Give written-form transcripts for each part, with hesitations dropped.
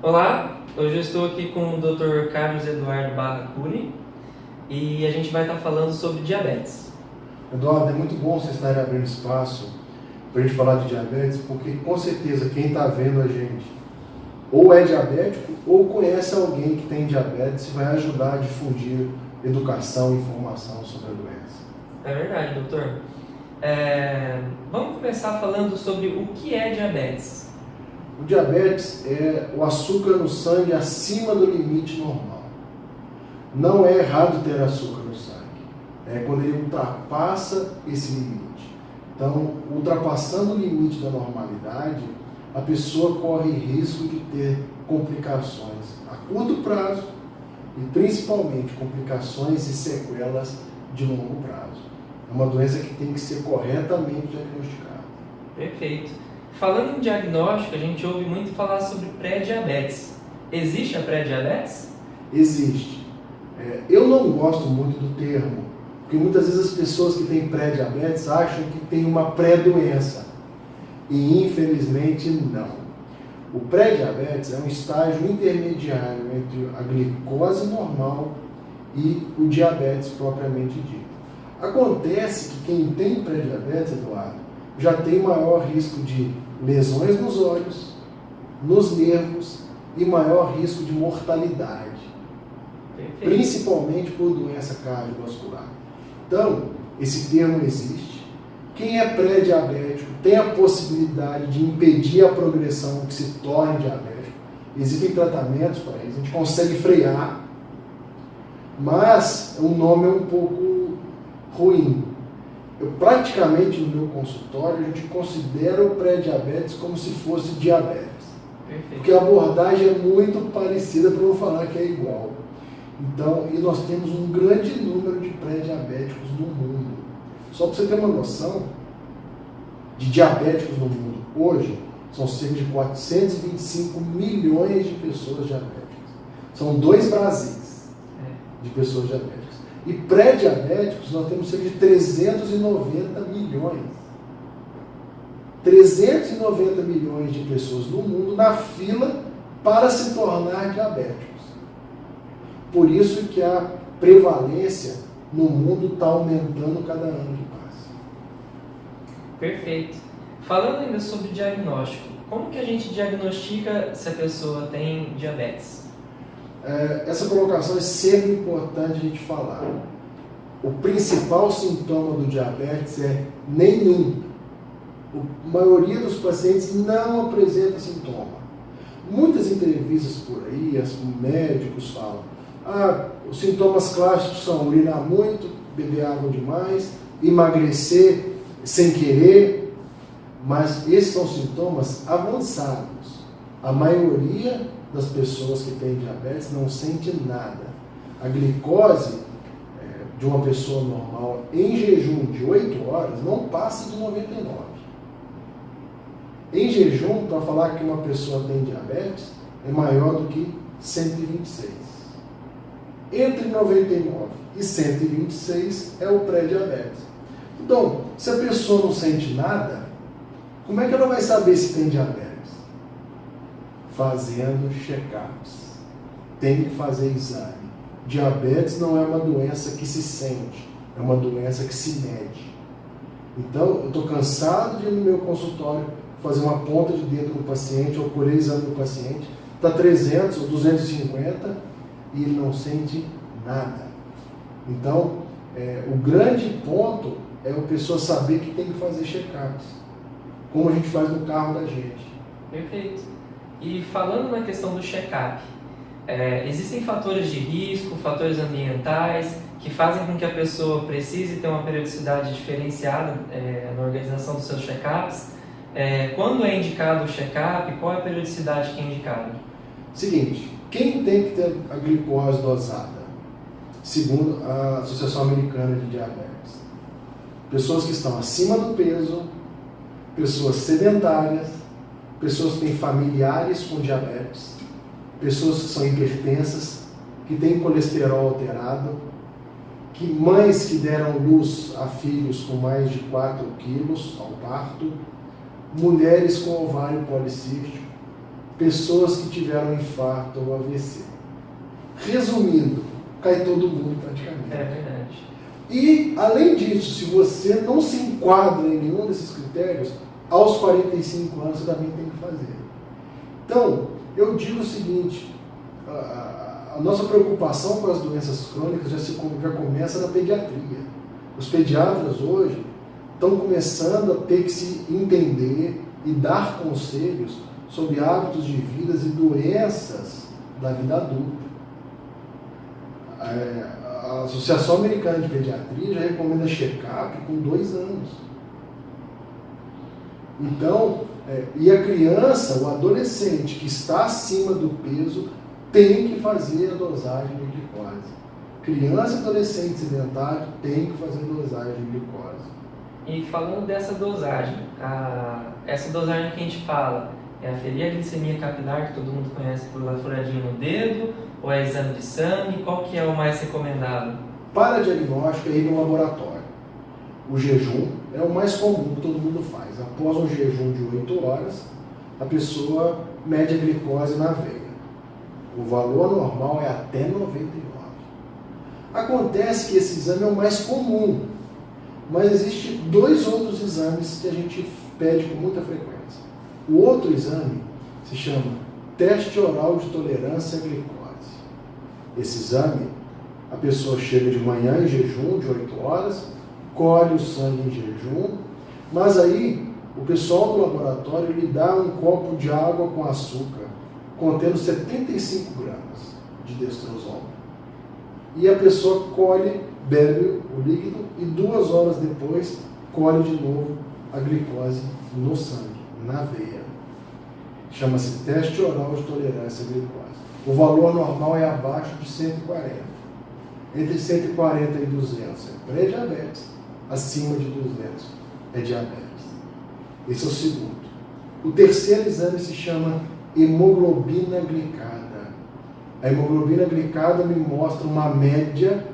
Olá, hoje eu estou aqui com o Dr. Carlos Eduardo Barra Cury e a gente vai estar falando sobre diabetes. Eduardo, é muito bom você estar abrindo espaço para a gente falar de diabetes, porque com certeza quem está vendo a gente ou é diabético ou conhece alguém que tem diabetes e vai ajudar a difundir educação e informação sobre a doença. É verdade, doutor. Vamos começar falando sobre o que é diabetes. O diabetes é o açúcar no sangue acima do limite normal. Não é errado ter açúcar no sangue, é quando ele ultrapassa esse limite. Então, ultrapassando o limite da normalidade, a pessoa corre risco de ter complicações a curto prazo e principalmente complicações e sequelas de longo prazo. É uma doença que tem que ser corretamente diagnosticada. Perfeito. Falando em diagnóstico, a gente ouve muito falar sobre pré-diabetes. Existe a pré-diabetes? Existe. Eu não gosto muito do termo, porque muitas vezes as pessoas que têm pré-diabetes acham que tem uma pré-doença. E infelizmente não. O pré-diabetes é um estágio intermediário entre a glicose normal e o diabetes propriamente dito. Acontece que quem tem pré-diabetes, Eduardo, já tem maior risco de lesões nos olhos, nos nervos e maior risco de mortalidade. Perfeito. Principalmente por doença cardiovascular. Então, esse termo existe. Quem é pré-diabético tem a possibilidade de impedir a progressão que se torne diabético. Existem tratamentos para isso, a gente consegue frear, mas o nome é um pouco ruim. Praticamente no meu consultório, a gente considera o pré-diabetes como se fosse diabetes. Perfeito. Porque a abordagem é muito parecida, para não falar que é igual. Então, e nós temos um grande número de pré-diabéticos no mundo. Só para você ter uma noção, de diabéticos no mundo hoje, são cerca de 425 milhões de pessoas diabéticas. São 2 Brasis de pessoas diabéticas. E pré-diabéticos nós temos cerca de 390 milhões. 390 milhões de pessoas no mundo na fila para se tornar diabéticos. Por isso que a prevalência no mundo está aumentando cada ano que passa. Perfeito. Falando ainda sobre diagnóstico, como que a gente diagnostica se a pessoa tem diabetes? Essa colocação é sempre importante a gente falar. O principal sintoma do diabetes é nenhum. A maioria dos pacientes não apresenta sintoma. Muitas entrevistas por aí, os médicos falam, os sintomas clássicos são urinar muito, beber água demais, emagrecer sem querer, mas esses são sintomas avançados. A maioria das pessoas que têm diabetes não sente nada. A glicose de uma pessoa normal em jejum de 8 horas não passa de 99. Em jejum, para falar que uma pessoa tem diabetes, é maior do que 126. Entre 99 e 126 é o pré-diabetes. Então, se a pessoa não sente nada, como é que ela vai saber se tem diabetes? Fazendo check-ups. Tem que fazer exame. Diabetes não é uma doença que se sente, é uma doença que se mede. Então, eu estou cansado de ir no meu consultório fazer uma ponta de dedo no paciente, ou colher exame do paciente, está 300 ou 250 e ele não sente nada. Então, o grande ponto é a pessoa saber que tem que fazer check-ups, como a gente faz no carro da gente. Perfeito. E falando na questão do check-up, existem fatores de risco, fatores ambientais, que fazem com que a pessoa precise ter uma periodicidade diferenciada na organização dos seus check-ups. Quando é indicado o check-up, qual é a periodicidade que é indicada? Seguinte, quem tem que ter a glicose dosada? Segundo a Associação Americana de Diabetes. Pessoas que estão acima do peso, pessoas sedentárias, pessoas que têm familiares com diabetes, pessoas que são hipertensas, que têm colesterol alterado, mães que deram luz a filhos com mais de 4 quilos ao parto, mulheres com ovário policístico, pessoas que tiveram infarto ou AVC. Resumindo, cai todo mundo praticamente. É verdade. E, além disso, se você não se enquadra em nenhum desses critérios, aos 45 anos você também tem que fazer. Então, eu digo o seguinte, a nossa preocupação com as doenças crônicas já começa na pediatria. Os pediatras hoje estão começando a ter que se entender e dar conselhos sobre hábitos de vida e doenças da vida adulta. A Associação Americana de Pediatria já recomenda check-up com 2 anos. Então, e a criança, o adolescente que está acima do peso, tem que fazer a dosagem de glicose. Criança e adolescente sedentário tem que fazer a dosagem de glicose. E falando dessa dosagem, essa dosagem que a gente fala, é aferir a glicemia capilar, que todo mundo conhece por uma furadinha no dedo, ou é exame de sangue? Qual que é o mais recomendado? Para diagnóstico é ir no laboratório. O jejum é o mais comum que todo mundo faz. Após um jejum de 8 horas, a pessoa mede a glicose na veia. O valor normal é até 99. Acontece que esse exame é o mais comum, mas existem 2 outros exames que a gente pede com muita frequência. O outro exame se chama teste oral de tolerância à glicose. Esse exame, a pessoa chega de manhã em jejum de 8 horas, colhe o sangue em jejum, mas aí o pessoal do laboratório lhe dá um copo de água com açúcar, contendo 75 gramas de destrosol. E a pessoa colhe, bebe o líquido e 2 horas depois colhe de novo a glicose no sangue, na veia. Chama-se teste oral de tolerância à glicose. O valor normal é abaixo de 140. Entre 140 e 200 é pré-diabetes, acima de 200 é diabetes. Esse é o segundo. O terceiro exame se chama hemoglobina glicada. A hemoglobina glicada me mostra uma média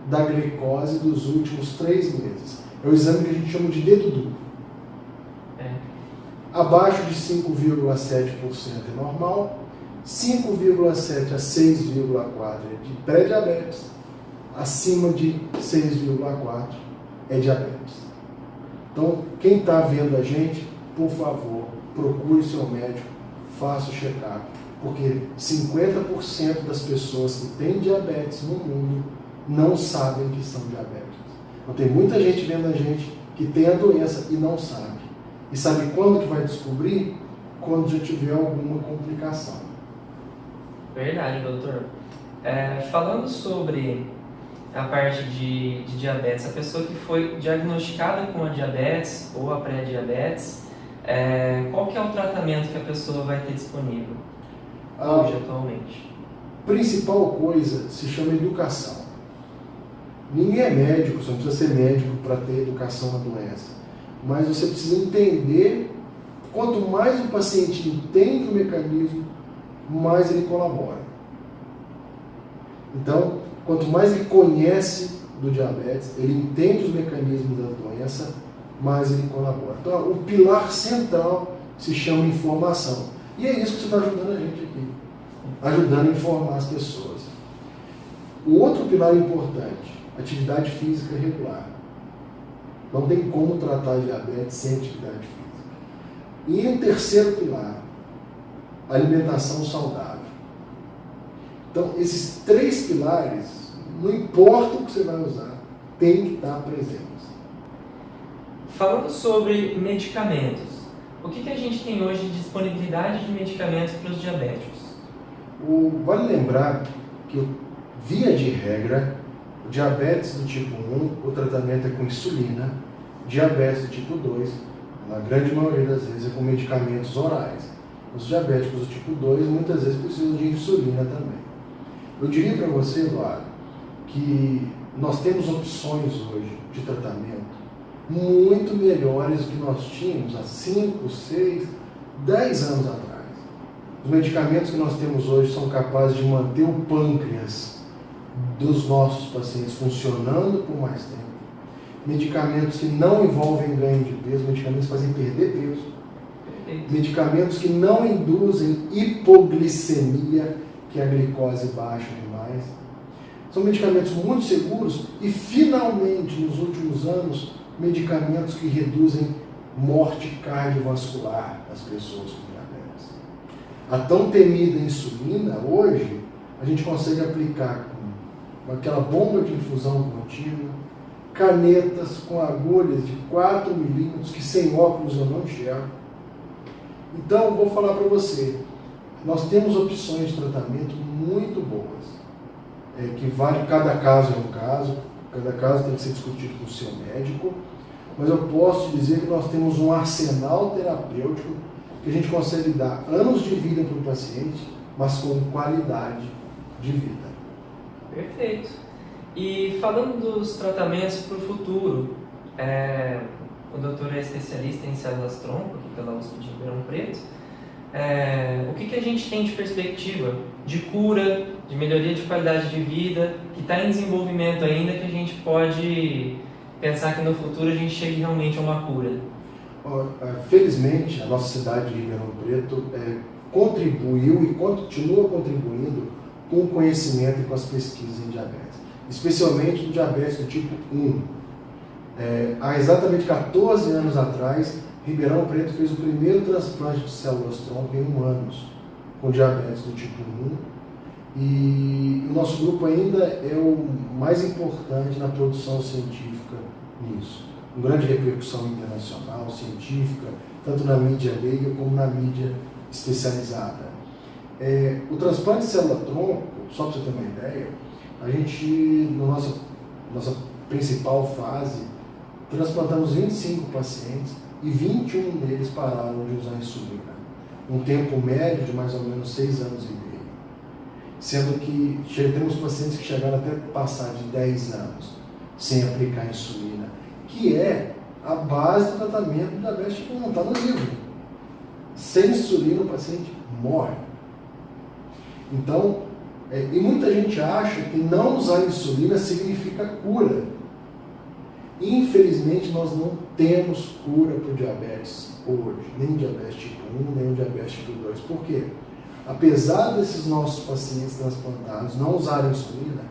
da glicose dos últimos 3 meses. É o exame que a gente chama de dedo duro. Abaixo de 5,7% é normal, 5,7 a 6,4 é de pré-diabetes, acima de 6,4 é diabetes. Então, quem está vendo a gente, por favor, procure seu médico, faça o check-up, porque 50% das pessoas que têm diabetes no mundo não sabem que são diabéticos. Então, tem muita gente vendo a gente que tem a doença e não sabe. E sabe quando que vai descobrir? Quando já tiver alguma complicação. Verdade, doutor. Falando sobre a parte de diabetes, a pessoa que foi diagnosticada com a diabetes ou a pré-diabetes, qual que é o tratamento que a pessoa vai ter disponível hoje, atualmente? Principal coisa se chama educação. Ninguém é médico, você não precisa ser médico para ter educação na doença. Mas você precisa entender, quanto mais o paciente entende o mecanismo, mais ele colabora. Então, quanto mais ele conhece do diabetes, ele entende os mecanismos da doença, mais ele colabora. Então, o pilar central se chama informação. E é isso que você está ajudando a gente aqui, ajudando a informar as pessoas. O outro pilar importante, atividade física regular. Não tem como tratar diabetes sem atividade física. E um terceiro pilar, alimentação saudável. Então, esses 3 pilares, não importa o que você vai usar, tem que estar presentes. Falando sobre medicamentos, o que a gente tem hoje de disponibilidade de medicamentos para os diabéticos? Vale lembrar que, via de regra, diabetes do tipo 1, o tratamento é com insulina. Diabetes do tipo 2, na grande maioria das vezes, é com medicamentos orais. Os diabéticos do tipo 2, muitas vezes, precisam de insulina também. Eu diria para você, Eduardo, que nós temos opções hoje de tratamento muito melhores do que nós tínhamos há 5, 6, 10 anos atrás. Os medicamentos que nós temos hoje são capazes de manter o pâncreas dos nossos pacientes funcionando por mais tempo. Medicamentos que não envolvem ganho de peso, medicamentos que fazem perder peso. Perfeito. Medicamentos que não induzem hipoglicemia, que é a glicose baixa demais. São medicamentos muito seguros e, finalmente, nos últimos anos, medicamentos que reduzem morte cardiovascular das pessoas com diabetes. A tão temida insulina, hoje, a gente consegue aplicar com aquela bomba de infusão contínua, canetas com agulhas de 4 milímetros, que sem óculos eu não enxergo. Então, eu vou falar para você, nós temos opções de tratamento muito boas, que vale, cada caso é um caso, cada caso tem que ser discutido com o seu médico, mas eu posso dizer que nós temos um arsenal terapêutico que a gente consegue dar anos de vida para o paciente, mas com qualidade de vida. Perfeito. E falando dos tratamentos para o futuro, o doutor é especialista em células-tronco, aqui pela USP de Ribeirão Preto. O que a gente tem de perspectiva de cura, de melhoria de qualidade de vida, que está em desenvolvimento ainda, que a gente pode pensar que no futuro a gente chegue realmente a uma cura? Felizmente, a nossa cidade de Ribeirão Preto contribuiu e continua contribuindo com o conhecimento e com as pesquisas em diabetes, especialmente no diabetes do tipo 1. Há exatamente 14 anos atrás, Ribeirão Preto fez o primeiro transplante de células-tronco em humanos com diabetes do tipo 1, e o nosso grupo ainda é o mais importante na produção científica nisso. Com grande repercussão internacional, científica, tanto na mídia leiga como na mídia especializada. O transplante de célula-tronco, só para você ter uma ideia, a gente, na nossa principal fase, transplantamos 25 pacientes e 21 deles pararam de usar insulina. Um tempo médio de mais ou menos 6 anos e meio. Sendo que temos pacientes que chegaram até passar de 10 anos sem aplicar insulina, que é a base do tratamento do diabetes tipo 1, está no livro. Sem insulina o paciente morre. Então, e muita gente acha que não usar insulina significa cura. Infelizmente, nós não temos cura para o diabetes hoje, nem diabetes tipo 1, nem o diabetes tipo 2. Por quê? Apesar desses nossos pacientes transplantados não usarem insulina,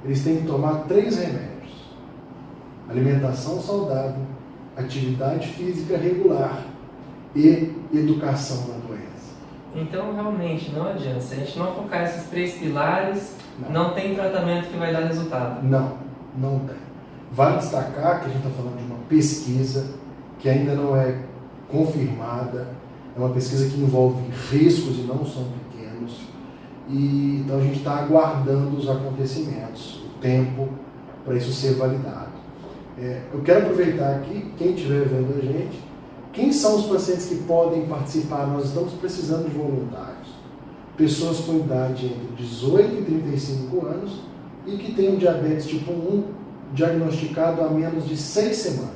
eles têm que tomar 3 remédios: alimentação saudável, atividade física regular e educação na doença. Então, realmente, não adianta. Se a gente não focar esses 3 pilares, não tem tratamento que vai dar resultado. Não tem. Vale destacar que a gente está falando de uma pesquisa que ainda não é confirmada, é uma pesquisa que envolve riscos e não são pequenos, e então a gente está aguardando os acontecimentos, o tempo para isso ser validado. Eu quero aproveitar aqui, quem estiver vendo a gente, quem são os pacientes que podem participar? Nós estamos precisando de voluntários, pessoas com idade entre 18 e 35 anos e que tenham diabetes tipo 1 diagnosticado há menos de 6 semanas.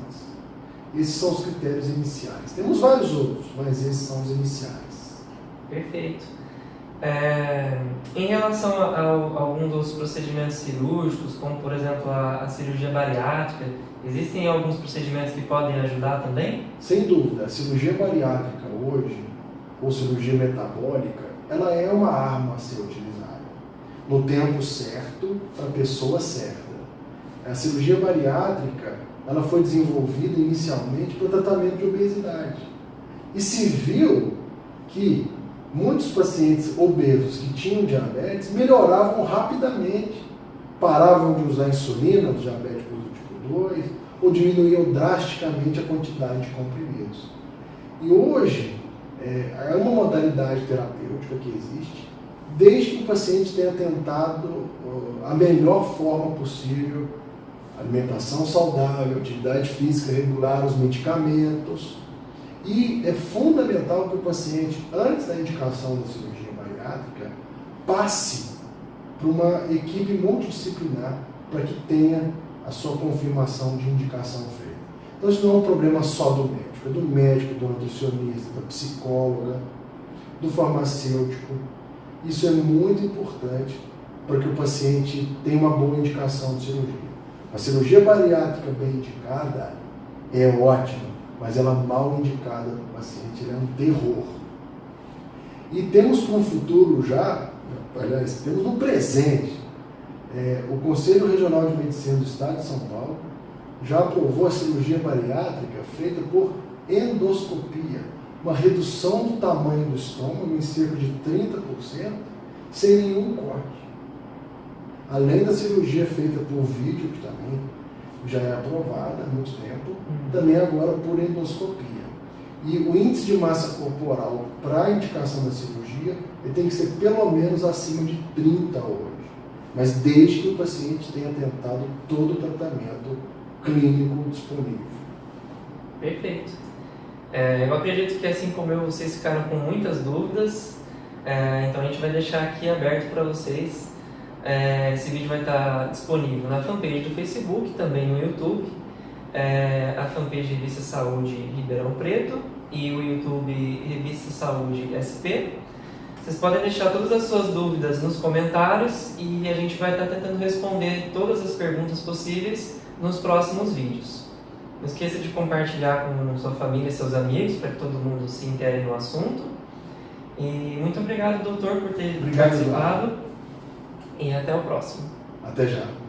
Esses são os critérios iniciais. Temos vários outros, mas esses são os iniciais. Perfeito. Em relação a algum dos procedimentos cirúrgicos, como por exemplo a cirurgia bariátrica, existem alguns procedimentos que podem ajudar também? Sem dúvida. A cirurgia bariátrica hoje, ou cirurgia metabólica, ela é uma arma a ser utilizada no tempo certo, para a pessoa certa. A cirurgia bariátrica, ela foi desenvolvida inicialmente para o tratamento de obesidade. E se viu que muitos pacientes obesos que tinham diabetes melhoravam rapidamente, paravam de usar insulina, os diabéticos do tipo 2, ou diminuíam drasticamente a quantidade de comprimidos. E hoje, é uma modalidade terapêutica que existe, desde que o paciente tenha tentado a melhor forma possível, alimentação saudável, atividade física regular, os medicamentos. E é fundamental que o paciente, antes da indicação da cirurgia bariátrica, passe para uma equipe multidisciplinar para que tenha a sua confirmação de indicação feita. Então isso não é um problema só do médico, do nutricionista, da psicóloga, do farmacêutico. Isso é muito importante para que o paciente tenha uma boa indicação de cirurgia. A cirurgia bariátrica bem indicada é ótima, mas ela mal indicada para o paciente, ela é um terror. E temos para um futuro já, aliás, temos no presente, o Conselho Regional de Medicina do Estado de São Paulo já aprovou a cirurgia bariátrica feita por endoscopia, uma redução do tamanho do estômago em cerca de 30%, sem nenhum corte. Além da cirurgia feita por vídeo, que também já é aprovada há muito tempo, também agora por endoscopia. E o índice de massa corporal para a indicação da cirurgia ele tem que ser pelo menos acima de 30 hoje, mas desde que o paciente tenha tentado todo o tratamento clínico disponível. Perfeito. Eu acredito que assim como eu, vocês ficaram com muitas dúvidas, então a gente vai deixar aqui aberto para vocês. Esse vídeo vai estar disponível na fanpage do Facebook, também no YouTube, a fanpage Revista Saúde Ribeirão Preto e o YouTube Revista Saúde SP. Vocês podem deixar todas as suas dúvidas nos comentários e a gente vai estar tentando responder todas as perguntas possíveis nos próximos vídeos. Não esqueça de compartilhar com sua família e seus amigos para que todo mundo se intere no assunto. E muito obrigado, doutor, por ter participado. E até o próximo. Até já.